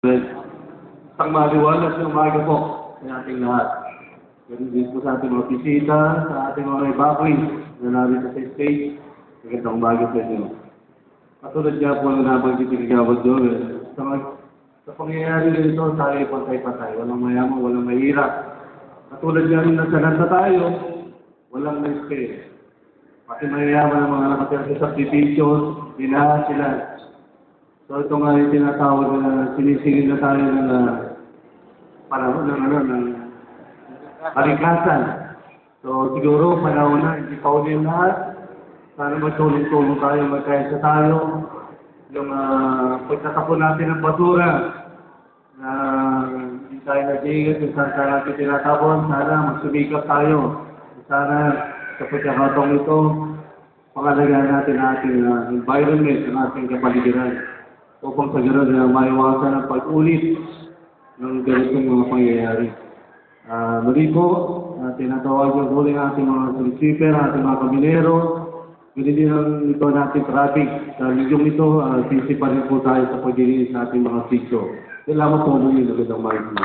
Isang maliwanag na umaga po sa ating lahat. Ganun din po sa ating mga bisita, sa ating mga evacuees na narito sa stage. Magandang umaga sa inyo. Katulad nga po na nabanggit ni Gawad Joel, sa pangyayari nito, tayo pantay-pantay. Walang mayaman, walang mahirap. Katulad nga rin na sanad na tayo, walang na-spare. Pati mayayaman ang mga nakatira sa subdivision, dinahan sila. So ito nga yung tinatawag na sinisingil na tayo ng panahon ng kalikasan. So siguro panahon na, hindi pa ulit lahat. Sana magtulong-tulong tayo, magkaisa tayo. Yung pagtatapon natin ng basura na hindi tayo nag-iingat kung saan natin tinatapon. Sana magsumikap tayo. Sana sa pagkakataong ito, pangalagaan natin ang ating environment, ang ating kapaligiran. Upang sa gano'n na maiwasan ang pag-ulit ng ganitong mga pangyayari. Muli po, tinatawag yung huli ng ating mga solicitor, ating mga kaminero, gano'n din ang ito natin traffic. Sa ligyong ito, sisipan rin po tayo sa pagdilinis sa ating mga sityo. Salamat po muli, magandang maayos.